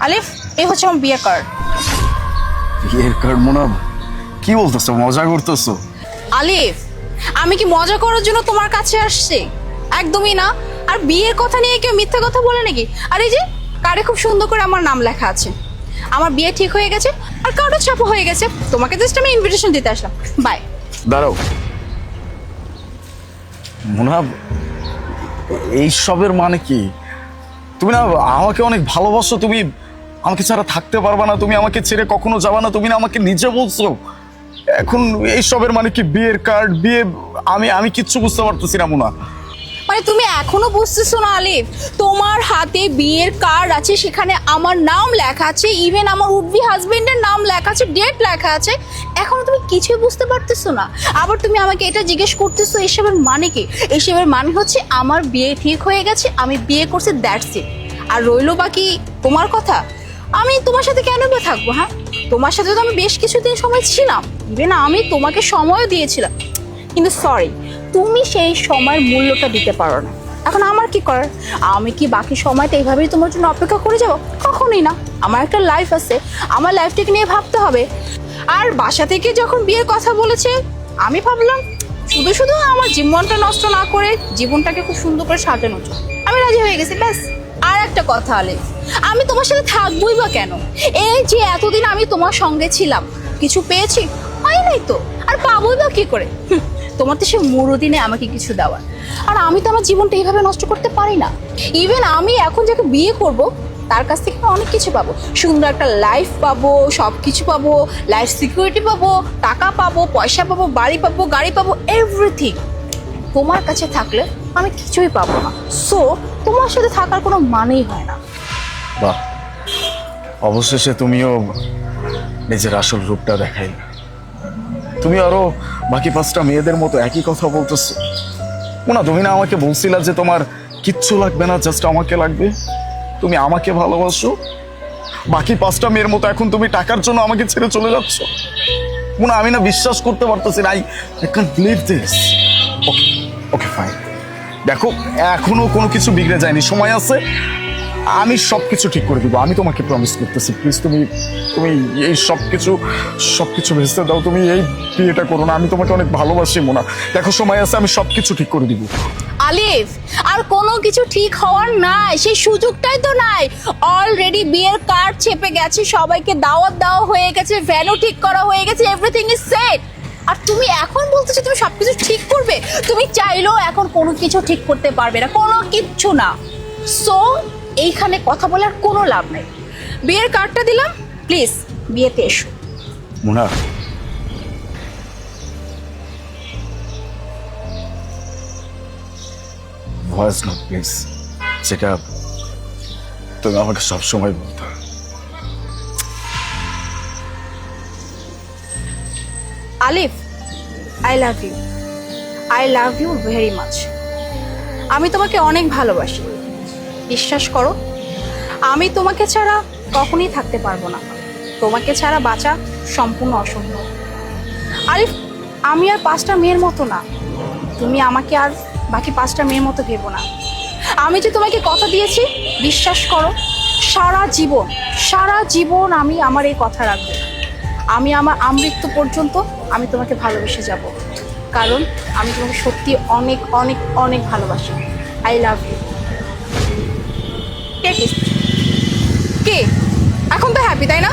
আলিফ, এই হচ্ছে আমার বিয়ে কার্ড। বিয়ের কার্ড? মোনা, কি বলতেছো? মজা করতেছো? আলিফ, আমি কি মজা করার জন্য তোমার কাছে আসছি? একদমই না। আর বিয়ের কথা নিয়ে কেউ মিথ্যা কথা বলে নাকি? আর এই যে কার্ডে খুব সুন্দর করে আমার নাম লেখা আছে। আমার বিয়ে ঠিক হয়ে গেছে আর কার্ডও ছাপা হয়ে গেছে। তোমাকে জাস্ট আমি ইনভিটেশন দিতে আসলাম। বাই। দাঁড়াও মোনা, এইসবের মানে কি? তুমি না আমাকে অনেক ভালোবাসো, তুমি আমাকে ছাড়া থাকতে পারবা না, তুমি আমাকে ছেড়ে কখনো যাবা না, তুমি না আমাকে নিজে বলছো। এখন এইসবের মানে কি? বিয়ের কার্ড, বিয়ে, আমি আমি কিচ্ছু বুঝতে পারতেছি না মোনা। মানে তুমি এখনো বুঝতেছো না আলিফ? তোমার হাতে বিয়ের কার্ড আছে, সেখানে আমার নাম লেখা আছে, ইভেন আমার উডবি হাজবেন্ডের নাম লেখা আছে, ডেট লেখা আছে। এখনো তুমি কিছুই বুঝতে পারতেছো না? আবার তুমি আমাকে এটা জিজ্ঞেস করতেছো এসবের মানে কি? এসবের মানে হচ্ছে আমার বিয়ে ঠিক হয়ে গেছে, আমি বিয়ে করছি, দ্যাটস ইট। আর রইলো বাকি তোমার কথা। আমি তোমার সাথে কেন বা থাকবো? হ্যাঁ, তোমার সাথে তো আমি বেশ কিছুদিন সময় ছিলাম, ইভেন আমি তোমাকে সময়ও দিয়েছিলাম, কিন্তু সরি, তুমি সেই সময়ের মূল্যটা দিতে পারো না। এখন আমার কি করার? আমি কি বাকি সময়টা এইভাবেই তোমার জন্য অপেক্ষা করে যাব? কখনোই না। আমার একটা লাইফ আছে, আমার লাইফটাকে নিয়ে ভাবতে হবে। আর বাসা থেকে যখন বিয়ের কথা বলেছে, আমি ভাবলাম শুধু শুধু আমার জীবনটা নষ্ট না করে জীবনটাকে খুব সুন্দর করে সাজানো যায়। আমি রাজি হয়ে গেছি, ব্যাস। আর একটা কথা আলিফ, আমি তোমার সাথে থাকবোই বা কেন? এই যে এতদিন আমি তোমার সঙ্গে ছিলাম, কিছু পেয়েছি? হয় নাই তো। আর পাবোই বা কি করে? তোমার তো সে মুরদিনে আমাকে কিছু দেওয়ার। আর আমি তো আমার জীবনটা এইভাবে নষ্ট করতে পারি না। ইভেন আমি এখন যাকে বিয়ে করব তার কাছ থেকে অনেক কিছু পাবো, সুন্দর একটা লাইফ পাবো, সব কিছু পাবো, লাইফ সিকিউরিটি পাবো, টাকা পাবো, পয়সা পাবো, বাড়ি পাবো, গাড়ি পাবো, এভরিথিং। তোমার কাছে থাকলে আমি কিছুই পাবো না। সো তোমার সাথে থাকার কোনো মানেই হয় না। বাহ, অবশেষে তুমিও নিজের আসল রূপটা দেখাইলে। তুমি আরো বাকি 5টা মেয়েদের মতো একই কথা বলতেছো। মোনা, তুমি না আমাকে বলছিলা যে তোমার কিচ্ছু লাগবে না, জাস্ট আমাকে লাগবে, তুমি আমাকে ভালোবাসো। বাকি 5টা মেয়ের মতো এখন তুমি টাকার জন্য আমাকে ছেড়ে চলে যাচ্ছ। মোনা, আমি না বিশ্বাস করতে পারতেছি না। I can't believe this. Okay okay fine, দেখো এখনো কোনো কিছু বিগড়ে যায়নি, সময় আছে, আমি সবকিছু ঠিক করে দিব। আমি তোমাকে প্রমিস করতেছি, প্লিজ তুমি তুমি এই সবকিছু ভেস্তে দাও। তুমি এই বিয়েটা করো না, আমি তোমাকে অনেক ভালোবাসি মোনা। দেখো সময় আছে, আমি সবকিছু ঠিক করে দিব। আলিফ, আর কোনো কিছু ঠিক হওয়ার নাই, সেই সুযোগটাই তো নাই। অলরেডি বিয়ের কার্ড ছেপে গেছে, সবাইকে দাওয়াত দেওয়া হয়ে গেছে, ভ্যানু ঠিক করা হয়ে গেছে, এভরিথিং ইজ সেট। আর তুমি এখন বলতেছো তুমি সবকিছু ঠিক করবে? তুমি চাইলেও এখন কোনো কিছু ঠিক করতে পারবে না, কোনো কিচ্ছু না। সো এইখানে কথা বলার কোনো লাভ নাই। বিয়ের কার্ডটা দিলাম, প্লিজ বিয়েতে এসো। মোনা, ভয়েস নোট প্লিজ, যেটা তুমি আমাকে সবসময় বলতো। Alif, I love you, I love you very much. আমি তোমাকে অনেক ভালোবাসি, বিশ্বাস করো। আমি তোমাকে ছাড়া কখনোই থাকতে পারবো না। তোমাকে ছাড়া বাঁচা সম্পূর্ণ অসম্ভব। আলিফ, আমি আর 5টা মেয়ের মতো না। তুমি আমাকে আর বাকি 5টা মেয়ের মতো ভেবো না। আমি যে তোমাকে কথা দিয়েছি, বিশ্বাস করো, সারা জীবন আমি আমার এই কথা রাখবো। আমি আমার আমৃত্যু পর্যন্ত আমি তোমাকে ভালোবেসে যাব, কারণ আমি তোমাকে সত্যি অনেক অনেক অনেক ভালোবাসি। I love you. কে কে এখন তো হ্যাপি, তাই না?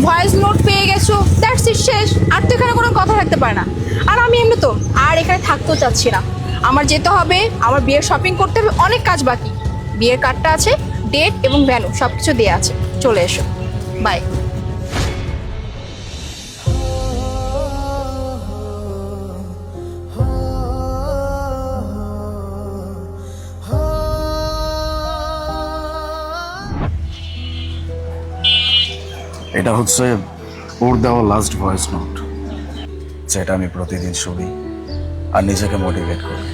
ভয়েস নোট পেয়ে গেছো, দ্যাটস ইট, শেষ। আর তো এখানে কোনো কথা থাকতে পারে না। আর আমি এমনি তো আর এখানে থাকতেও চাচ্ছি না। আমার যেতে হবে, আমার বিয়ের শপিং করতে হবে, অনেক কাজ বাকি। বিয়ের কার্ডটা আছে, ডেট এবং ভ্যানু সব কিছু দেওয়া আছে, চলে এসো। বাই। এটা হচ্ছে ওর দেওয়া লাস্ট ভয়েস নোট, যেটা আমি প্রতিদিন শুনি আর নিজেকে মোটিভেট করি।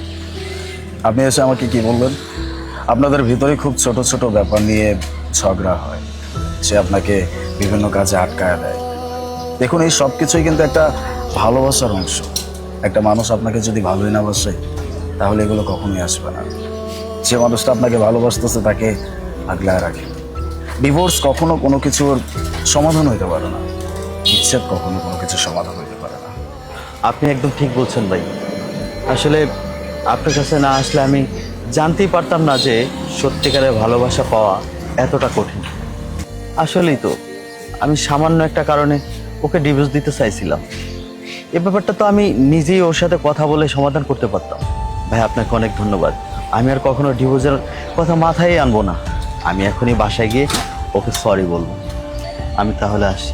আপনি এসে আমাকে কি বললেন? আপনাদের ভিতরে খুব ছোট ছোট ব্যাপার নিয়ে ঝগড়া হয়, সে আপনাকে বিভিন্ন কাজে আটকায় দেয়। দেখুন, এই সব কিছুই কিন্তু একটা ভালোবাসার অংশ। একটা মানুষ আপনাকে যদি ভালোই না বাসে, তাহলে এগুলো কখনোই আসবে না। যে মানুষটা আপনাকে ভালোবাসতেছে তাকে আগলায় রাখে। ডিভোর্স কখনো কোনো কিছুর সমাধান হইতে পারে না, বিচ্ছেদ কখনো কোনো কিছুর সমাধান হইতে পারে না। আপনি একদম ঠিক বলছেন ভাই। আসলে আপনার কাছে না আসলে আমি জানতেই পারতাম না যে সত্যিকারের ভালোবাসা পাওয়া এতটা কঠিন। আসলেই তো আমি সামান্য একটা কারণে ওকে ডিভোর্স দিতে চাইছিলাম। এ ব্যাপারটা তো আমি নিজেই ওর সাথে কথা বলে সমাধান করতে পারতাম। ভাই আপনাকে অনেক ধন্যবাদ। আমি আর কখনো ডিভোর্সের কথা মাথায় আনবো না। আমি এখনই বাসায় গিয়ে ওকে সরি বলবো। আমি তাহলে আসি।